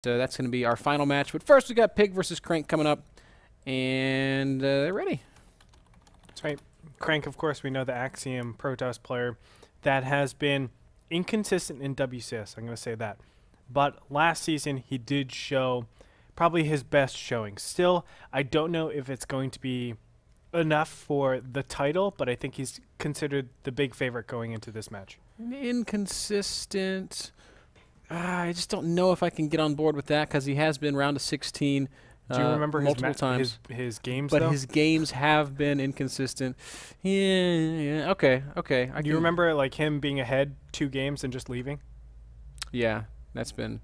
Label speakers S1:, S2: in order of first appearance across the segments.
S1: So that's going to be our final match. But first, we got Pig versus Crank coming up, and they're ready.
S2: That's right. Crank, of course, we know the Axiom Protoss player that has been inconsistent in WCS. I'm going to say that. But last season, he did show probably his best showing. Still, I don't know if it's going to be enough for the title, but I think he's considered the big favorite going into this match.
S1: Inconsistent. I just don't know if I can get on board with that because he has been round of 16
S2: Do you remember
S1: multiple times.
S2: his games,
S1: but
S2: though?
S1: his games have been inconsistent. Yeah, okay.
S2: Do you remember like him being ahead 2 games and just leaving?
S1: Yeah, that's been...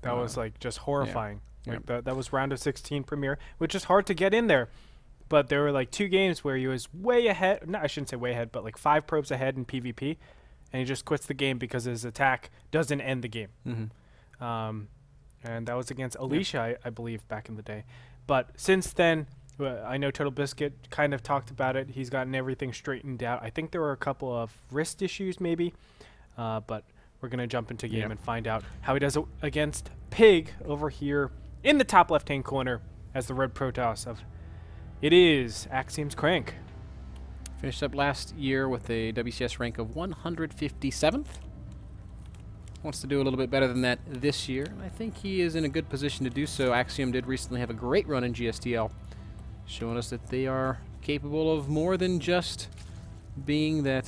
S2: That was like just horrifying.
S1: Yeah.
S2: Like that was round of 16 Premier, which is hard to get in there. But there were like 2 games where he was way ahead. No, I shouldn't say way ahead, but like 5 probes ahead in PvP. And he just quits the game because his attack doesn't end the game. And that was against Alicia, I believe, back in the day. But since then, I know Total Biscuit kind of talked about it. He's gotten everything straightened out. I think there were a couple of wrist issues maybe. But we're going to jump into game and find out how he does it against Pig over here in the top left-hand corner as the red Protoss of... It is Axiom's Crank.
S1: Finished up last year with a WCS rank of 157th. Wants to do a little bit better than that this year, and I think he is in a good position to do so. Axiom did recently have a great run in GSTL, showing us that they are capable of more than just being that...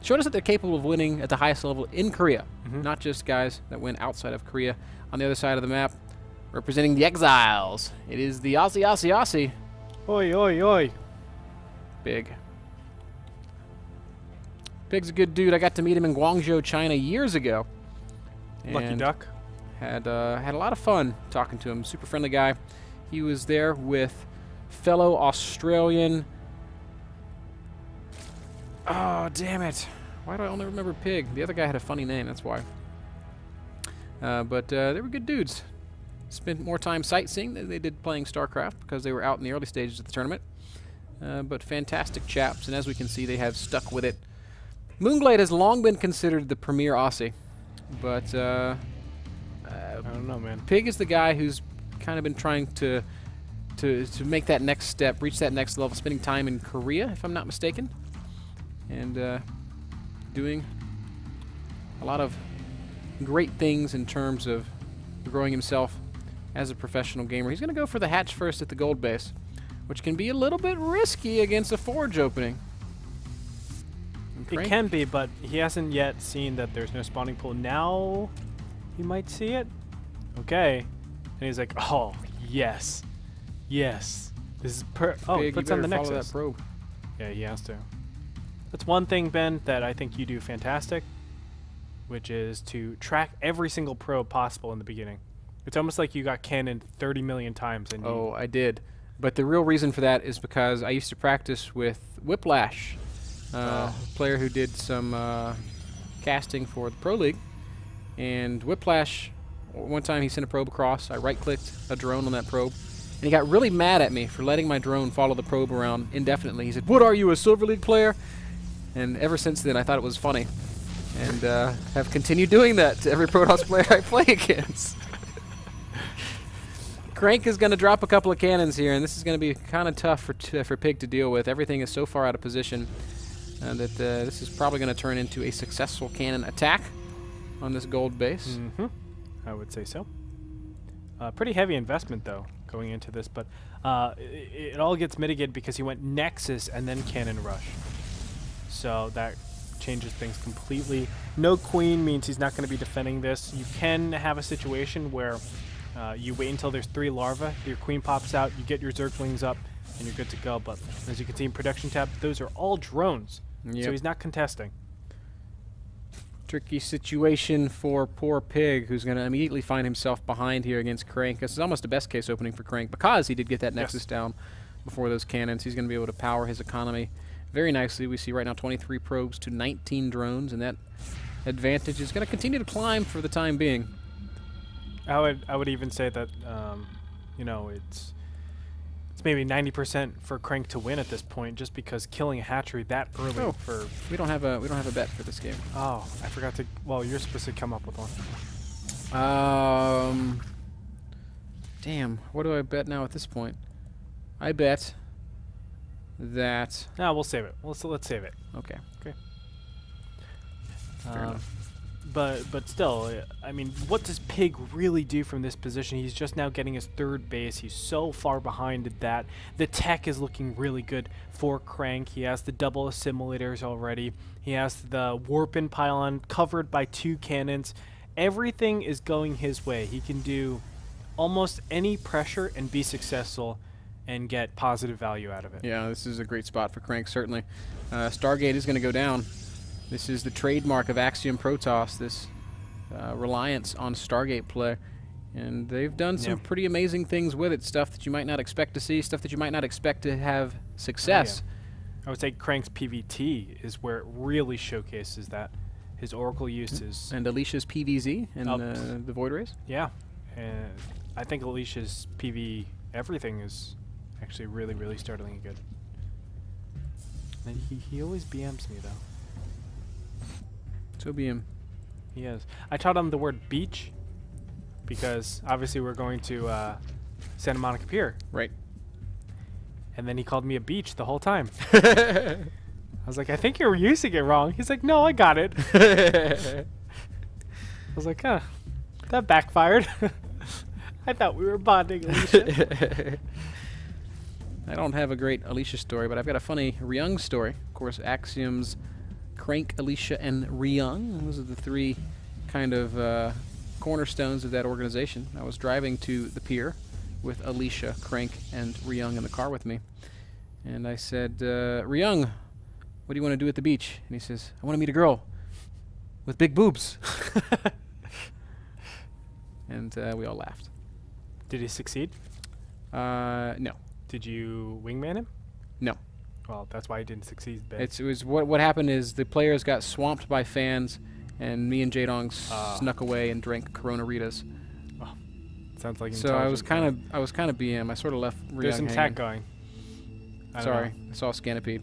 S1: showing us that they're capable of winning at the highest level in Korea, not just guys that win outside of Korea. On the other side of the map, representing the Exiles, it is the Aussie.
S2: Oi, oi, oi.
S1: Pig. Pig's a good dude. I got to meet him in Guangzhou, China years ago.
S2: Lucky duck.
S1: Had a lot of fun talking to him. Super friendly guy. He was there with fellow Australian... Oh, damn it. Why do I only remember Pig? The other guy had a funny name, that's why. But they were good dudes. Spent more time sightseeing than they did playing StarCraft because they were out in the early stages of the tournament. But fantastic chaps, and as we can see, they have stuck with it. Moonglade has long been considered the premier Aussie, but
S2: I don't know, man.
S1: Pig is the guy who's kind of been trying to make that next step, reach that next level, spending time in Korea, if I'm not mistaken, and doing a lot of great things in terms of growing himself as a professional gamer. He's going to go for the hatch first at the gold base, which can be a little bit risky against a forge opening.
S2: It can be, but he hasn't yet seen that there's no spawning pool. Now he might see it. Okay. And he's like, oh, yes. Yes. This is oh,
S1: Pig,
S2: puts on the
S1: follow
S2: Nexus.
S1: that probe.
S2: Yeah, he has to. That's one thing, Ben, that I think you do fantastic, which is to track every single probe possible in the beginning. It's almost like you got cannoned 30 million times. And
S1: oh, I did. But the real reason for that is because I used to practice with Whiplash, a player who did some casting for the Pro League. And Whiplash, one time he sent a probe across. I right-clicked a drone on that probe. And he got really mad at me for letting my drone follow the probe around indefinitely. He said, "What are you, a Silver League player?" And ever since then, I thought it was funny. And have continued doing that to every Protoss player I play against. Crank is going to drop a couple of cannons here, and this is going to be kind of tough for Pig to deal with. Everything is so far out of position that this is probably going to turn into a successful cannon attack on this gold base.
S2: I would say so. Pretty heavy investment, though, going into this, but it all gets mitigated because he went Nexus and then Cannon Rush. So that changes things completely. No Queen means he's not going to be defending this. You can have a situation where you wait until there's 3 larvae, your Queen pops out, you get your Zerglings up, and you're good to go. But as you can see in Production tab, those are all drones.
S1: Yep.
S2: So he's not contesting.
S1: Tricky situation for poor Pig, who's going to immediately find himself behind here against Crank. This is almost a best case opening for Crank because he did get that Nexus down before those cannons. He's going to be able to power his economy very nicely. We see right now 23 probes to 19 drones, and that advantage is going to continue to climb for the time being.
S2: I would even say that you know, it's maybe 90% for Crank to win at this point, just because killing a hatchery that early for...
S1: We don't have a bet for this game.
S2: Oh, I forgot to... Well, you're supposed to come up with one.
S1: Damn, what do I bet now at this point? I bet that...
S2: No, we'll save it. Let's save it.
S1: Okay.
S2: Okay.
S1: Fair enough.
S2: But still, I mean, what does Pig really do from this position? He's just now getting his third base. He's so far behind that. The tech is looking really good for Crank. He has the double assimilators already. He has the warp-in pylon covered by 2 cannons. Everything is going his way. He can do almost any pressure and be successful and get positive value out of it.
S1: Yeah, this is a great spot for Crank, certainly. Stargate is going to go down. This is the trademark of Axiom Protoss, this reliance on Stargate play. And they've done some pretty amazing things with it, stuff that you might not expect to see, stuff that you might not expect to have success.
S2: Oh, yeah. I would say Crank's PVT is where it really showcases that. His Oracle use is...
S1: And Alicia's PVZ and the Void Rays?
S2: Yeah. And I think Alicia's PV everything is actually really, really startling good. And he always BMs me, though.
S1: So be him.
S2: He is. I taught him the word beach because obviously we're going to Santa Monica Pier.
S1: Right.
S2: And then he called me a beach the whole time. I was like, I think you're using it wrong. He's like, no, I got it. I was like, huh, that backfired. I thought we were bonding, Alicia.
S1: I don't have a great Alicia story, but I've got a funny Ryung story. Of course, Axiom's Crank, Alicia, and Ryung. Those are the 3 kind of cornerstones of that organization. I was driving to the pier with Alicia, Crank, and Ryung in the car with me. And I said, Ryung, what do you want to do at the beach? And he says, I want to meet a girl with big boobs. And we all laughed.
S2: Did he succeed?
S1: No.
S2: Did you wingman him?
S1: No.
S2: Well, that's why he didn't succeed.
S1: It was what happened is the players got swamped by fans, and me and Jaedong snuck away and drank Corona Ritas.
S2: Oh, sounds like
S1: so I was kind of BM. I sort of left.
S2: There's some
S1: hanging.
S2: tech going.
S1: Sorry, I saw Scanipede.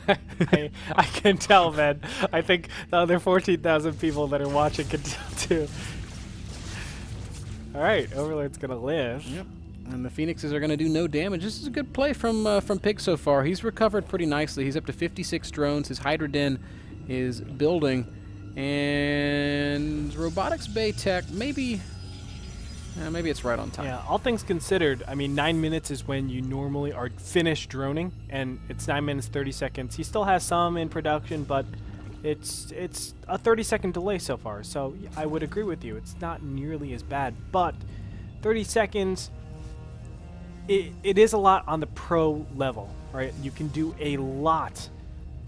S2: I can tell, man. I think the other 14,000 people that are watching can tell too. All right, Overlord's gonna live.
S1: Yep. And the Phoenixes are going to do no damage. This is a good play from Pig so far. He's recovered pretty nicely. He's up to 56 drones. His Hydra Den is building. And Robotics Bay Tech, maybe it's right on time.
S2: Yeah, all things considered, I mean, 9 minutes is when you normally are finished droning, and it's 9 minutes, 30 seconds. He still has some in production, but it's a 30-second delay so far. So I would agree with you. It's not nearly as bad, but 30 seconds... It is a lot on the pro level, right? You can do a lot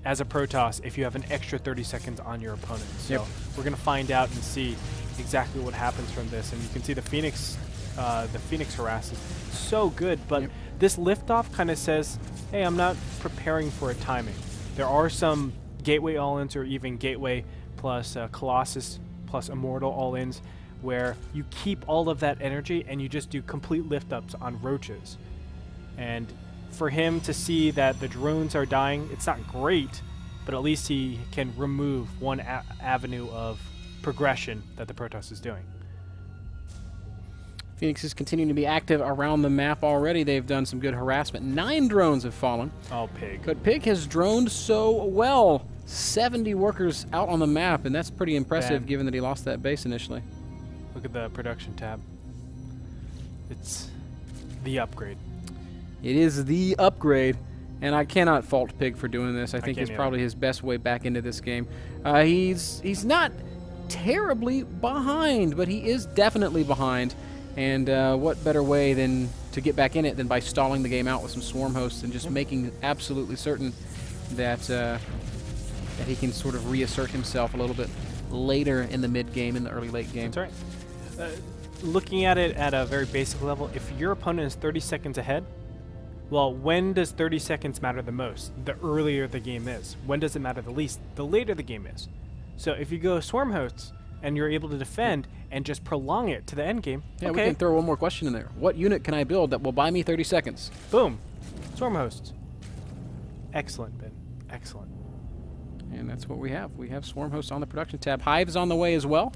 S2: as a Protoss if you have an extra 30 seconds on your opponent. So we're going to find out and see exactly what happens from this. And you can see the Phoenix harass is so good, but this liftoff kind of says, hey, I'm not preparing for a timing. There are some Gateway all-ins or even Gateway plus Colossus plus Immortal all-ins where you keep all of that energy and you just do complete lift-ups on roaches. And for him to see that the drones are dying, it's not great, but at least he can remove one avenue of progression that the Protoss is doing.
S1: Phoenix is continuing to be active around the map already. They've done some good harassment. 9 drones have fallen.
S2: Oh, Pig.
S1: But Pig has droned so well. 70 workers out on the map, and that's pretty impressive given that he lost that base initially.
S2: Look at the production tab. It's the upgrade.
S1: It is the upgrade, and I cannot fault Pig for doing this. I think it's probably his best way back into this game. He's not terribly behind, but he is definitely behind. And what better way than to get back in it than by stalling the game out with some swarm hosts and just making absolutely certain that that he can sort of reassert himself a little bit later in the mid-game, in the early-late game.
S2: That's right. Looking at it at a very basic level, if your opponent is 30 seconds ahead, well, when does 30 seconds matter the most? The earlier the game is. When does it matter the least? The later the game is. So if you go swarm hosts and you're able to defend and just prolong it to the end game,
S1: yeah, we can throw one more question in there. What unit can I build that will buy me 30 seconds?
S2: Boom. Swarm hosts. Excellent, Ben. Excellent.
S1: And that's what we have. We have swarm hosts on the production tab. Hive is on the way as well.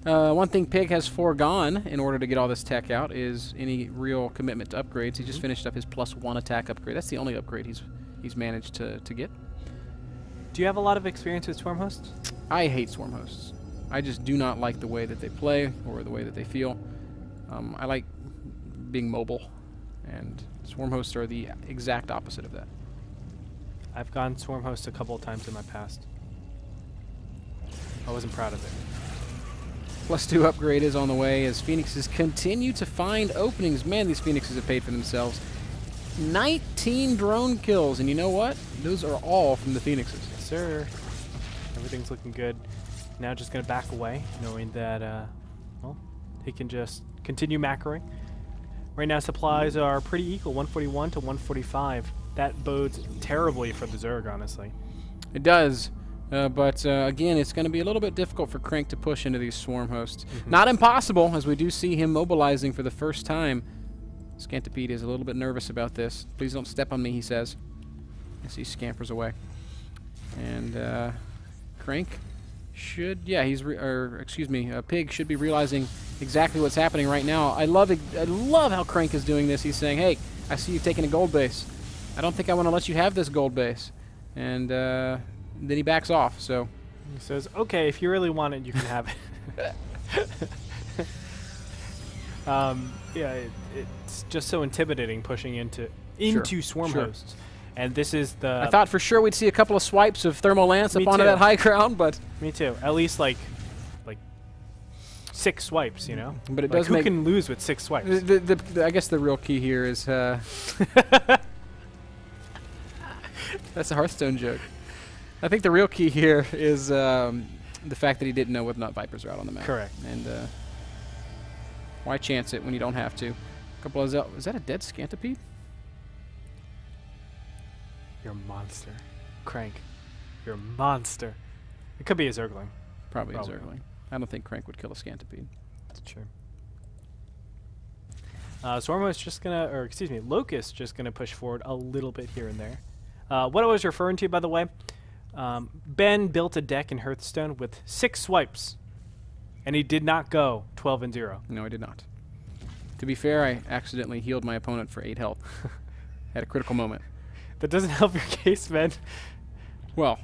S1: One thing Pig has foregone in order to get all this tech out is any real commitment to upgrades. He just finished up his +1 attack upgrade. That's the only upgrade he's managed to get.
S2: Do you have a lot of experience with Swarm Hosts?
S1: I hate Swarm Hosts. I just do not like the way that they play or the way that they feel. I like being mobile, and Swarm Hosts are the exact opposite of that.
S2: I've gone Swarm Hosts a couple of times in my past. I wasn't proud of it.
S1: +2 upgrade is on the way as Phoenixes continue to find openings. Man, these Phoenixes have paid for themselves. 19 drone kills, and you know what? Those are all from the Phoenixes.
S2: Yes, sir. Everything's looking good. Now just going to back away, knowing that, well, he can just continue macroing. Right now supplies are pretty equal, 141 to 145. That bodes terribly for the Zerg, honestly.
S1: It does. But again, it's going to be a little bit difficult for Crank to push into these Swarm Hosts. Not impossible, as we do see him mobilizing for the first time. Scantipede is a little bit nervous about this. Please don't step on me, he says, as he scampers away. And Crank should, yeah, Pig should be realizing exactly what's happening right now. I love how Crank is doing this. He's saying, hey, I see you taking a gold base. I don't think I want to let you have this gold base. And then he backs off, so.
S2: He says, okay, if you really want it, you can have it. Yeah, it's just so intimidating pushing into Swarm Hosts. And this is the...
S1: I thought for sure we'd see a couple of swipes of Thermal Lance up onto that high ground, but...
S2: Me too. At least, like 6 swipes, you know?
S1: But it
S2: like,
S1: does
S2: who
S1: make...
S2: can lose with 6 swipes?
S1: I guess the real key here is... That's a Hearthstone joke. I think the real key here is the fact that he didn't know whether or not Vipers are out on the map.
S2: Correct.
S1: And why chance it when you don't have to? A couple of is that a dead Scantipede?
S2: You're a monster. Crank. You're a monster. It could be a Zergling.
S1: Probably a Zergling. I don't think Crank would kill a Scantipede.
S2: That's true. Swarmo's just gonna, or excuse me, Locust just gonna push forward a little bit here and there. What I was referring to, by the way, Ben built a deck in Hearthstone with 6 swipes, and he did not go 12-0.
S1: No, I did not. To be fair, I accidentally healed my opponent for 8 health. Had a critical moment.
S2: That doesn't help your case, Ben.
S1: Well,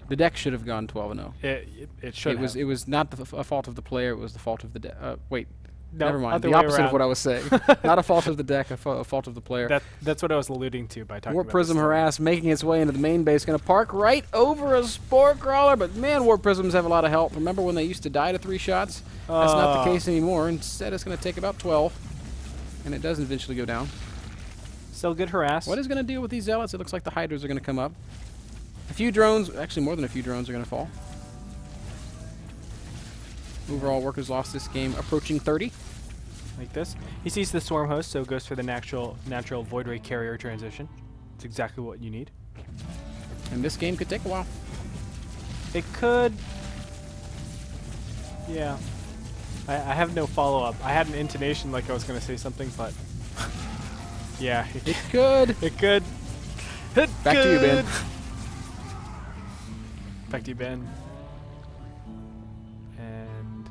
S1: the deck should have gone 12-0.
S2: It should have.
S1: It was not a fault of the player. It was the fault of the deck. Wait.
S2: No,
S1: never mind. The opposite of what I was saying. Not a fault of the deck, a fault of the player.
S2: That's what I was alluding to by talking
S1: Warp
S2: about
S1: Prism Harass making its way into the main base. Going to park right over a Spore Crawler, but man, Warp Prisms have a lot of help. Remember when they used to die to 3 shots? That's not the case anymore. Instead, it's going to take about 12, and it does eventually go down.
S2: Still good harass.
S1: What is going to deal with these Zealots? It looks like the Hydras are going to come up. A few drones, actually more than a few drones, are going to fall. Overall, Workers lost this game approaching 30.
S2: Like this. He sees the Swarm Host, so goes for the natural Void Ray Carrier transition. It's exactly what you need.
S1: And this game could take a while.
S2: It could. Yeah. I have no follow-up. I had an intonation like I was going to say something, but... yeah.
S1: It could.
S2: It could.
S1: Back to you, Ben.
S2: Back to you, Ben. And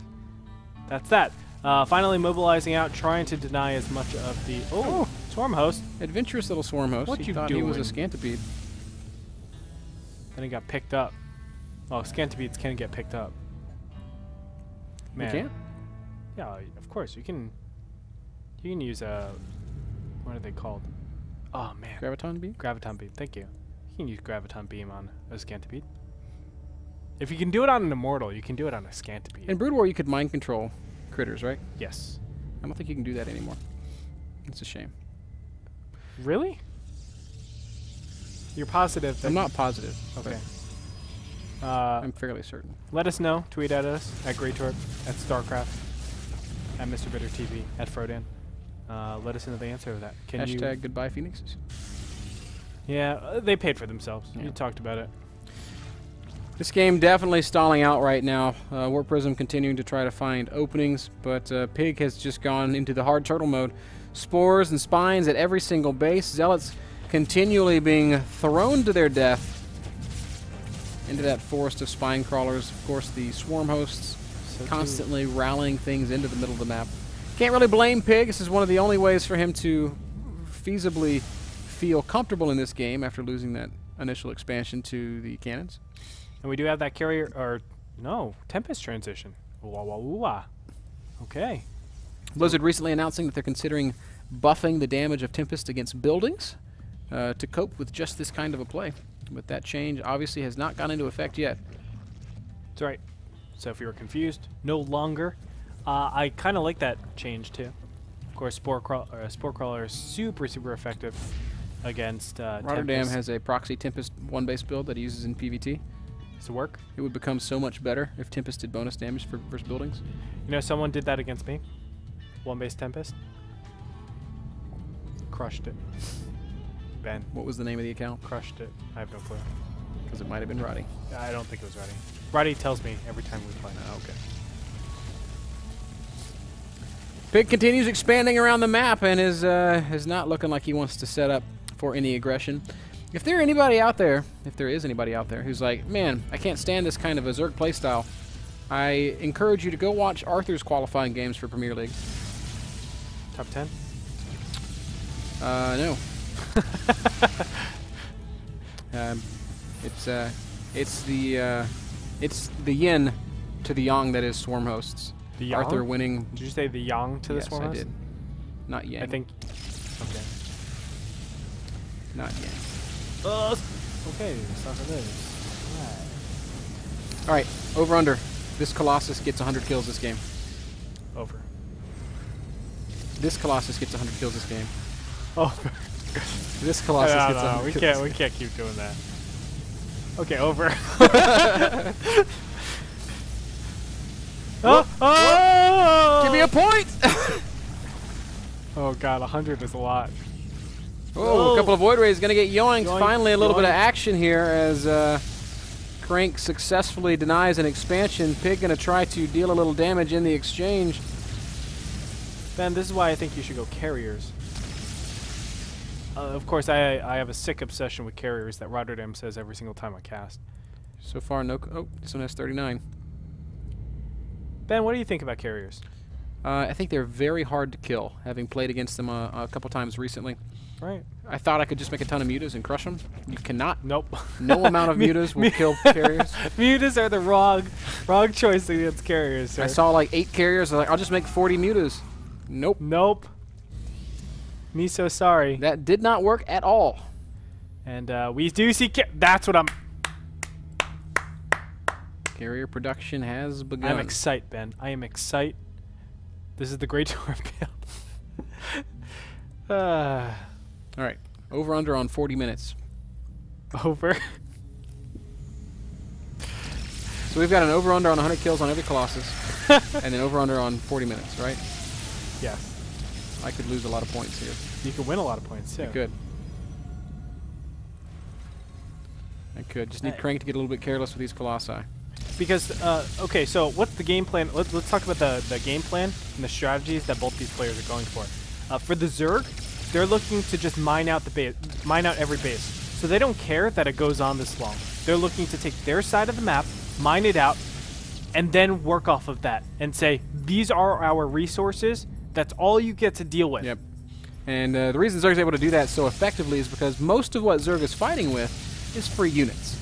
S2: that's that. Finally mobilizing out, trying to deny as much of the... Oh, Swarm Host.
S1: Adventurous little Swarm Host.
S2: What
S1: he
S2: you
S1: thought
S2: doing?
S1: He was a Scantipede.
S2: Then he got picked up. Oh, Scantipedes can get picked up. Man.
S1: You can?
S2: Yeah, of course. You can use a... What are they called? Oh, man.
S1: Graviton Beam?
S2: Graviton Beam. Thank you. You can use Graviton Beam on a Scantipede. If you can do it on an Immortal, you can do it on a Scantipede.
S1: In Brood War, you could mind control critters, right?
S2: Yes.
S1: I don't think you can do that anymore. It's a shame.
S2: Really? You're positive that...
S1: I'm not positive.
S2: Okay.
S1: I'm fairly certain.
S2: Let us know. Tweet at us, at Greytorp, at StarCraft, at Mr. Bitter TV, at Frodan. Let us know the answer to that. Can
S1: Hashtag goodbye Phoenixes.
S2: Yeah, they paid for themselves.
S1: Yeah.
S2: You talked about it.
S1: This game definitely stalling out right now. Warp Prism continuing to try to find openings, but Pig has just gone into the hard turtle mode. Spores and spines at every single base. Zealots continually being thrown to their death into that forest of spine crawlers. Of course, the Swarm Hosts
S2: So
S1: constantly rallying things into the middle of the map. Can't really blame Pig. This is one of the only ways for him to feasibly feel comfortable in this game after losing that initial expansion to the cannons.
S2: And we do have that carrier, or no, Tempest transition. Wah, wah, wah, wah. Okay.
S1: Blizzard recently announcing that they're considering buffing the damage of Tempest against buildings to cope with just this kind of a play. But that change obviously has not gone into effect yet.
S2: That's right. So if you were confused, no longer. I kind of like that change too. Of course, Spore Crawler is super, super effective against
S1: Rotterdam
S2: Tempest.
S1: has a proxy Tempest 1-base build that he uses in PvT.
S2: Does it work?
S1: It would become so much better if Tempest did bonus damage for versus buildings.
S2: You know, someone did that against me. 1-base Tempest. Crushed it. Ben.
S1: What was the name of the account?
S2: Crushed it. I have no clue.
S1: Because it might have been Roddy.
S2: I don't think it was Roddy. Roddy tells me every time we play.
S1: Oh, okay. Pig continues expanding around the map and is not looking like he wants to set up for any aggression. If there is anybody out there who's like, man, I can't stand this kind of a Zerg playstyle, I encourage you to go watch Arthur's qualifying games for Premier League.
S2: Top 10?
S1: No. It's the yin to the yang that is Swarm hosts.
S2: The yang?
S1: Arthur winning.
S2: Did you say the yang to the Swarm
S1: Yes, I
S2: host?
S1: did. Not yang.
S2: I think. Okay.
S1: Not yang.
S2: Okay, that's not for this.
S1: All right, over under. This Colossus gets 100 kills this game.
S2: Over.
S1: This Colossus gets 100 kills this game.
S2: Over.
S1: This Colossus gets 100
S2: No, we
S1: kills.
S2: we can't keep doing that. Okay, over. Oh!
S1: Give me a point!
S2: Oh god, 100 is a lot.
S1: Oh, a couple of Void Rays going to get yoinked.
S2: Yoink,
S1: Finally, a little bit of
S2: yoink.
S1: action here as Crank successfully denies an expansion. Pig going to try to deal a little damage in the exchange.
S2: Ben, this is why I think you should go carriers. Of course, I have a sick obsession with carriers that Rotterdam says every single time I cast.
S1: So far, no. Oh, this one has 39.
S2: Ben, what do you think about carriers?
S1: I think they're very hard to kill, having played against them a couple times recently.
S2: Right.
S1: I thought I could just make a ton of mutas and crush them. You cannot.
S2: Nope.
S1: No amount of mutas will kill carriers.
S2: Mutas are the wrong choice against carriers, sir.
S1: I saw like 8 carriers. I was like, I'll just make 40 mutas. Nope.
S2: Nope. Me so sorry.
S1: That did not work at all.
S2: And we do see that's what I'm...
S1: Carrier production has begun.
S2: I'm excited, Ben. I am excited. This is the Great Tour build.
S1: All right. Over under on 40 minutes.
S2: Over.
S1: So we've got an over under on 100 kills on every Colossus, and then over under on 40 minutes, right?
S2: Yes.
S1: I could lose a lot of points here.
S2: You could win a lot of points too.
S1: I could. I could. Just need
S2: Hey.
S1: Crank to get a little bit careless with these Colossi.
S2: Because okay, so what's the game plan? Let's talk about the game plan and the strategies that both these players are going for. For the Zerg, they're looking to just mine out every base. So they don't care that it goes on this long. They're looking to take their side of the map, mine it out, and then work off of that and say, these are our resources. That's all you get to deal with.
S1: Yep. And the reason Zerg's able to do that so effectively is because most of what Zerg is fighting with is free units.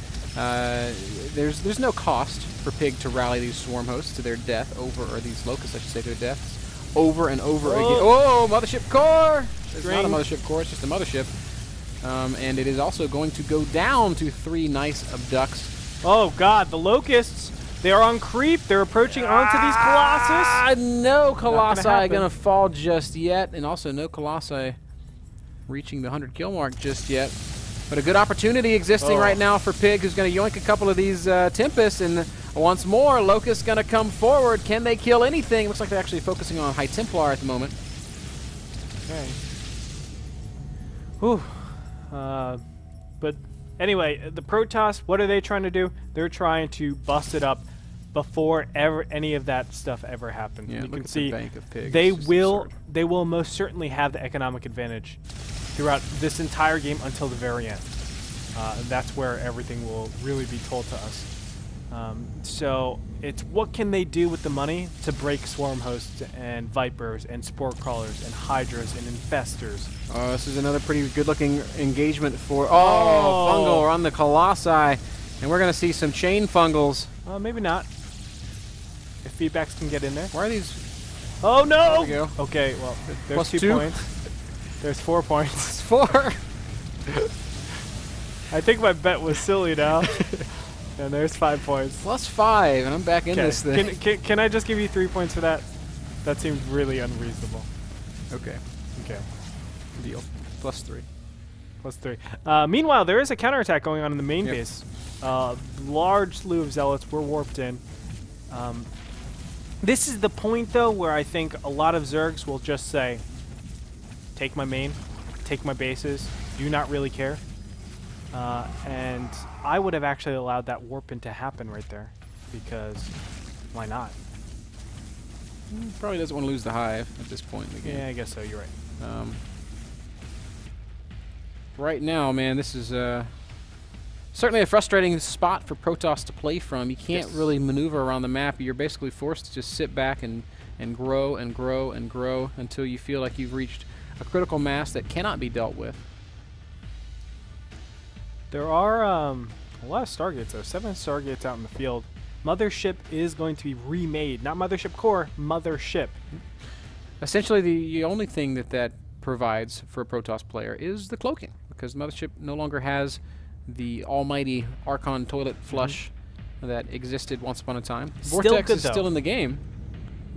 S1: There's no cost for Pig to rally these swarm hosts to their death or these locusts, I should say, to their deaths over and over again. Oh, mothership core! It's not a mothership core, it's just a mothership. And it is also going to go down to 3 nice abducts.
S2: Oh god, the locusts! They are on creep. They're approaching onto these Colossus.
S1: No Colossi
S2: gonna
S1: gonna fall just yet, and also no Colossi reaching the 100 kill mark just yet. But a good opportunity existing right now for Pig, who's going to yoink a couple of these Tempests, and once more, Locust going to come forward. Can they kill anything? Looks like they're actually focusing on High Templar at the moment.
S2: Okay. Whew. But anyway, the Protoss, what are they trying to do? They're trying to bust it up before any of that stuff ever happened.
S1: Yeah,
S2: you
S1: look
S2: can
S1: at
S2: see
S1: the bank of pigs.
S2: they
S1: It's just
S2: will
S1: absurd.
S2: most certainly have the economic advantage throughout this entire game until the very end. That's where everything will really be told to us. So It's what can they do with the money to break swarm hosts and vipers and spore crawlers and hydras and infestors.
S1: Oh, this is another pretty good-looking engagement for... Oh, fungal on the colossi. And we're going to see some chain fungals.
S2: Maybe not. If feedbacks can get in there.
S1: Why are these...
S2: Oh, no!
S1: There we go.
S2: Okay, well, there's
S1: Plus
S2: 2
S1: 2.
S2: points. There's 4 points.
S1: It's 4.
S2: I think my bet was silly now. And there's 5 points.
S1: Plus 5, and I'm back in this thing.
S2: Can I just give you 3 points for that? That seems really unreasonable.
S1: Okay.
S2: Okay.
S1: Deal. Plus 3.
S2: Plus 3. Meanwhile, there is a counterattack going on in the main base. Large slew of zealots were warped in. This is the point, though, where I think a lot of Zergs will just say, take my main, take my bases, do not really care. And I would have actually allowed that warp in to happen right there, because why not?
S1: Probably doesn't want to lose the hive at this point in the game.
S2: Yeah, I guess so. You're right.
S1: Right now, man, this is certainly a frustrating spot for Protoss to play from. You can't really maneuver around the map. You're basically forced to just sit back and grow and grow and grow until you feel like you've reached a critical mass that cannot be dealt with.
S2: There are a lot of Stargates, though. 7 Stargates out in the field. Mothership is going to be remade. Not Mothership Core, Mothership.
S1: Essentially, the only thing that provides for a Protoss player is the cloaking, because Mothership no longer has the almighty Archon toilet flush that existed once upon a time. Vortex is still in the game,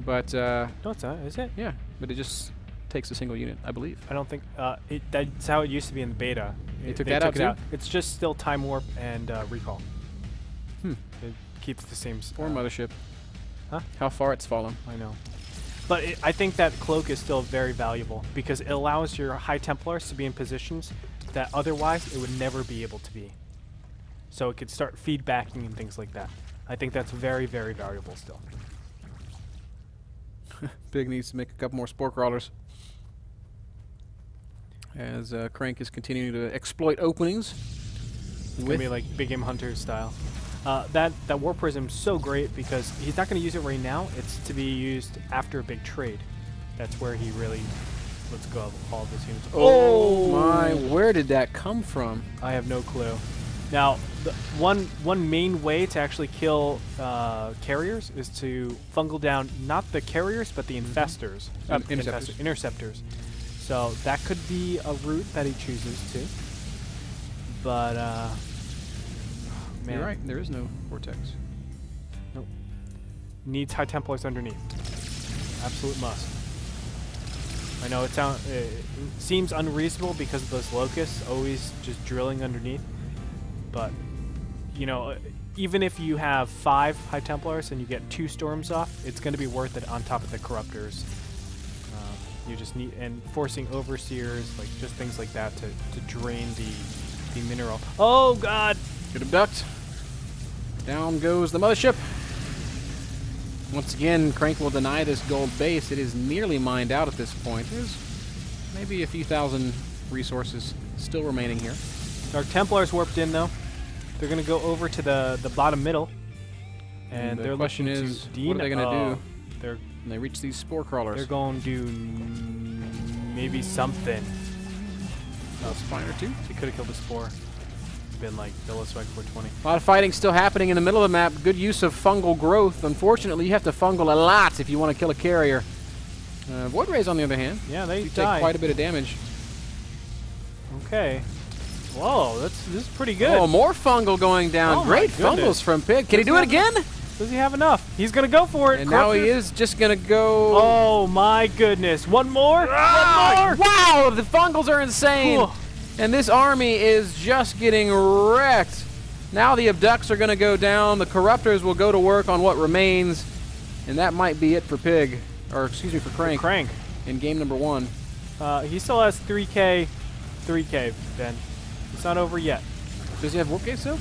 S1: but...
S2: no, it's not, is it?
S1: Yeah, but it just takes a single unit, I believe.
S2: I don't think... that's how it used to be in the beta.
S1: They took that out, too?
S2: It's just still Time Warp and Recall. It keeps the same...
S1: Or Mothership.
S2: Huh?
S1: How far it's fallen.
S2: I know. But I think that cloak is still very valuable, because it allows your High Templars to be in positions that otherwise it would never be able to be. So it could start feedbacking and things like that. I think that's very, very valuable still.
S1: Big needs to make a couple more spore crawlers. As Crank is continuing to exploit openings.
S2: It's going to be like Big Game Hunter style. That War Prism's so great because he's not going to use it right now. It's to be used after a big trade. That's where he really lets go of all of his units.
S1: Oh my, where did that come from?
S2: I have no clue. Now, one main way to actually kill carriers is to fungal down not the carriers, but the infestors. Interceptors. So that could be a route that he chooses to. But, man.
S1: You're right, there is no Vortex.
S2: Nope. Needs High Templars underneath. Absolute must. I know it seems unreasonable because of those locusts always just drilling underneath. But, you know, even if you have 5 High Templars and you get 2 storms off, it's going to be worth it on top of the corruptors. You just need, and forcing overseers, like just things like that to drain the mineral. Oh God!
S1: Good abduct. Down goes the mothership. Once again, Crank will deny this gold base. It is nearly mined out at this point. There's maybe a few thousand resources still remaining here.
S2: Dark Templars warped in though. They're gonna go over to the bottom middle. And
S1: the question is, what are they gonna do? When they reach these spore crawlers.
S2: They're going to do maybe something.
S1: A spine or 2.
S2: He could have killed the spore. Been like Swag 420.
S1: A lot of fighting still happening in the middle of the map. Good use of fungal growth. Unfortunately, you have to fungal a lot if you want to kill a carrier. Void Rays, on the other hand,
S2: yeah, they
S1: take quite a bit of damage.
S2: Okay. Whoa, this is pretty good.
S1: Oh, more fungal going down.
S2: Oh,
S1: great fungals from Pig. Can he do it again?
S2: Does he have enough? He's going to go for it.
S1: And now he is just going to go...
S2: Oh, my goodness. One more?
S1: Ah,
S2: One more?
S1: Wow, the fungals are insane.
S2: Cool.
S1: And this army is just getting wrecked. Now the abducts are going to go down. The corruptors will go to work on what remains. And that might be it for Pig. Or, excuse me, for Crank.
S2: Crank.
S1: In game number 1.
S2: He still has 3K, Ben. It's not over yet.
S1: Does he have warp gates still?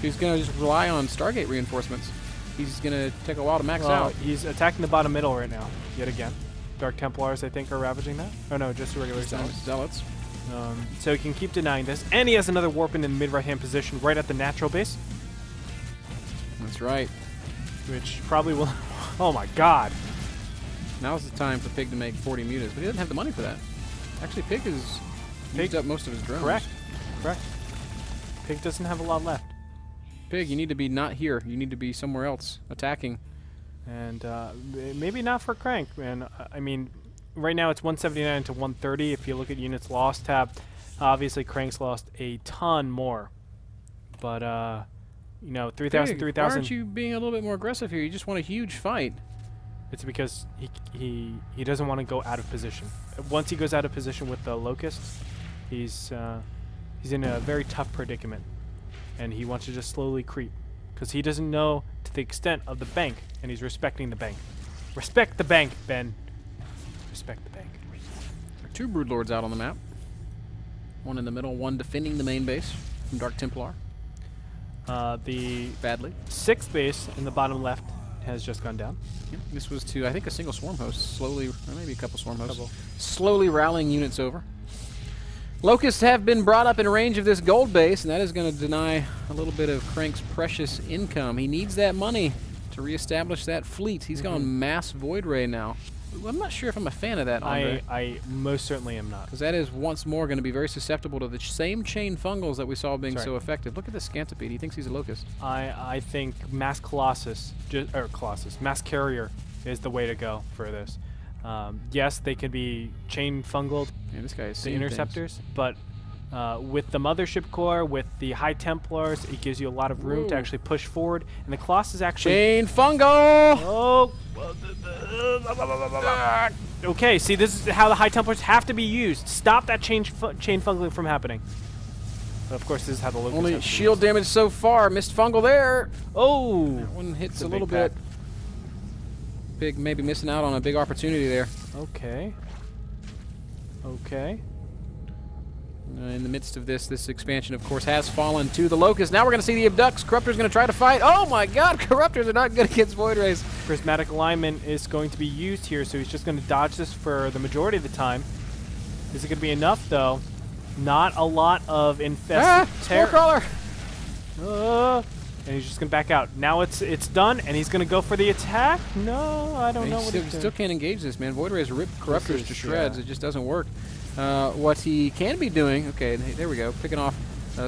S1: He's going to just rely on Stargate reinforcements. He's going to take a while to max out.
S2: He's attacking the bottom middle right now, yet again. Dark Templars, I think, are ravaging that. Oh, no, just the regular
S1: Zealots.
S2: So he can keep denying this. And he has another warp in the mid right-hand position right at the natural base.
S1: That's right.
S2: which probably will. Oh my God!
S1: Now's the time for Pig to make 40 mutas, but he doesn't have the money for that. Actually, Pig has used up most of his drones.
S2: Correct. Correct. Pig doesn't have a lot left.
S1: Pig, you need to be not here. You need to be somewhere else, attacking.
S2: And maybe not for Crank, man. I mean, right now it's 179 to 130. If you look at units lost tab, obviously Crank's lost a ton more. But, you know, 3,000, 3,000.
S1: Why aren't you being a little bit more aggressive here? You just want a huge fight.
S2: It's because he doesn't want to go out of position. Once he goes out of position with the locusts, he's in a very tough predicament, and he wants to just slowly creep because he doesn't know to the extent of the bank, and he's respecting the bank. Respect the bank, Ben. Respect the bank.
S1: There are 2 Broodlords out on the map. One in the middle, one defending the main base from Dark Templar.
S2: The
S1: badly
S2: 6th base in the bottom left has just gone down.
S1: Yep. This was to, I think, a single swarm host, slowly, or maybe a couple swarm hosts, slowly rallying units over. Locusts have been brought up in range of this gold base, and that is going to deny a little bit of Crank's precious income. He needs that money to reestablish that fleet. He's gone mass Void Ray now. I'm not sure if I'm a fan of that, Andre.
S2: I most certainly am not.
S1: Because that is once more going to be very susceptible to the same chain fungals that we saw being so effective. Look at this Scantipede. He thinks he's a locust.
S2: I think Mass Colossus, Mass Carrier is the way to go for this. Yes, they can be chain fungled,
S1: yeah, this guy is
S2: the interceptors, but with the Mothership Core, with the High Templars, it gives you a lot of room to actually push forward. And the Colossus actually...
S1: Chain fungal!
S2: Oh! Okay, see, this is how the High Templars have to be used. Stop that chain fungling from happening. But of course, this is how the Locusts
S1: only shield damage so far. Missed fungal there.
S2: Oh!
S1: That one hits a little bit. Pig maybe missing out on a big opportunity there.
S2: Okay. Okay.
S1: In the midst of this expansion, of course, has fallen to the Locust. Now we're going to see the Abducts. Corruptor's going to try to fight. Oh my God, Corruptors are not good against Void Rays.
S2: Prismatic Alignment is going to be used here, so he's just going to dodge this for the majority of the time. Is it going to be enough, though? Not a lot of infest.
S1: Spore Crawler!
S2: And he's just going to back out. Now it's done, and he's going to go for the attack? No, I don't know what he's doing.
S1: He still can't engage this, man. Void Rays rip Corruptors to shreds. It just doesn't work. What he can be doing, okay, there we go, picking off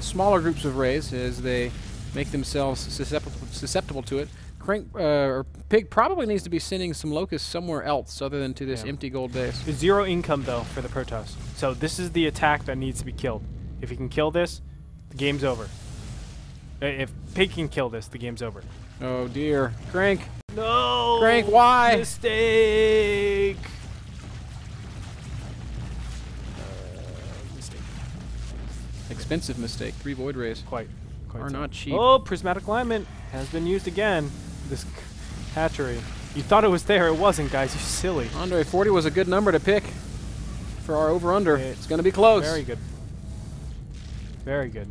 S1: smaller groups of rays as they make themselves susceptible to it. Or Pig probably needs to be sending some locusts somewhere else other than to this empty gold base.
S2: There's 0 income, though, for the Protoss. So this is the attack that needs to be killed. If he can kill this, the game's over. If Pig can kill this, the game's over.
S1: Oh, dear. Crank.
S2: No!
S1: Crank, why?
S2: Mistake!
S1: Expensive mistake. 3 Void Rays.
S2: Quite
S1: are not cheap.
S2: Oh, Prismatic Alignment has been used again. This hatchery. You thought it was there. It wasn't, guys. You silly.
S1: Andre, 40 was a good number to pick for our over-under. It's going to be close.
S2: Very good. Very good.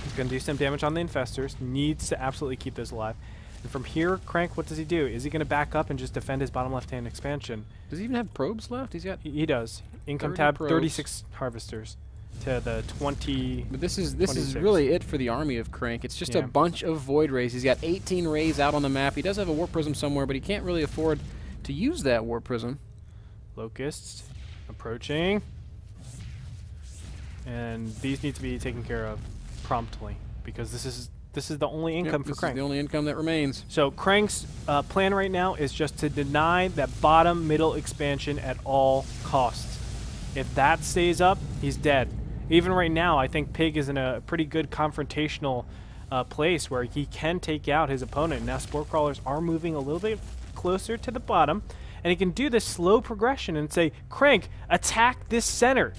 S2: He's going to do some damage on the infestors. Needs to absolutely keep this alive. And from here, Crank, what does he do? Is he going to back up and just defend his bottom left-hand expansion?
S1: Does he even have probes left? He's got...
S2: He does. Income tab, probes. 36 harvesters to the 20...
S1: But this is really it for the army of Crank. It's just a bunch of Void Rays. He's got 18 Rays out on the map. He does have a Warp Prism somewhere, but he can't really afford to use that Warp Prism.
S2: Locusts approaching. And these need to be taken care of promptly because this is the only income for Crank.
S1: This is the only income that remains.
S2: So Crank's plan right now is just to deny that bottom middle expansion at all costs. If that stays up, he's dead. Even right now, I think Pig is in a pretty good confrontational place where he can take out his opponent. Now Spore Crawlers are moving a little bit closer to the bottom, and he can do this slow progression and say, Crank, attack this center.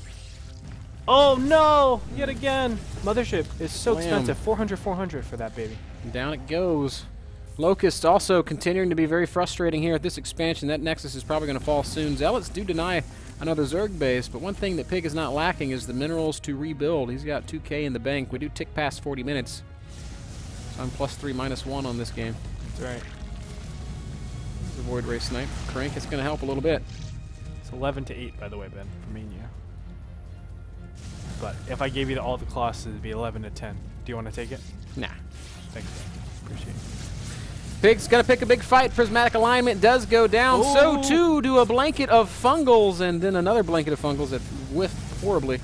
S2: Oh no! Yet again! Mothership is so expensive. 400 for that baby.
S1: And down it goes. Locust also continuing to be very frustrating here at this expansion. That Nexus is probably going to fall soon. Zealots do deny another Zerg base, but one thing that Pig is not lacking is the minerals to rebuild. He's got 2K in the bank. We do tick past 40 minutes. So I'm +3, -1 on this game.
S2: That's right.
S1: The Void Ray Snipe. Crank, it's going to help a little bit.
S2: It's 11-8, by the way, Ben, for me and you. But if I gave you all the Colossus, it'd be 11-10. Do you want to take it?
S1: Nah.
S2: Thanks, appreciate it.
S1: Pig's going to pick a big fight. Prismatic alignment does go down.
S2: Ooh.
S1: So too do a blanket of fungals and then another blanket of fungals that whiffed horribly.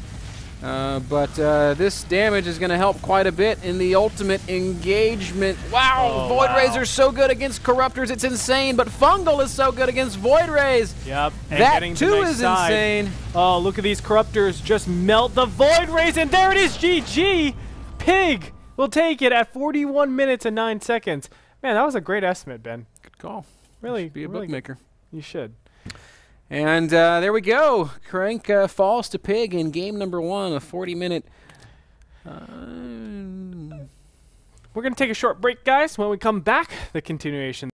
S1: But this damage is going to help quite a bit in the ultimate engagement. Wow,
S2: Oh,
S1: Void
S2: wow.
S1: Rays are so good against Corruptors, it's insane, but Fungal is so good against Void Rays.
S2: Yep. And
S1: That
S2: getting
S1: too
S2: to nice
S1: is
S2: side.
S1: insane.
S2: Oh, look at these Corruptors just melt the Void Rays, and there it is, GG! Pig will take it at 41 minutes and 9 seconds. Man, that was a great estimate, Ben.
S1: Good call.
S2: Really,
S1: Should be a
S2: really
S1: bookmaker.
S2: You should.
S1: And there we go. Crank falls to Pig in game number 1, a 40-minute.
S2: We're going to take a short break, guys. When we come back, the continuation.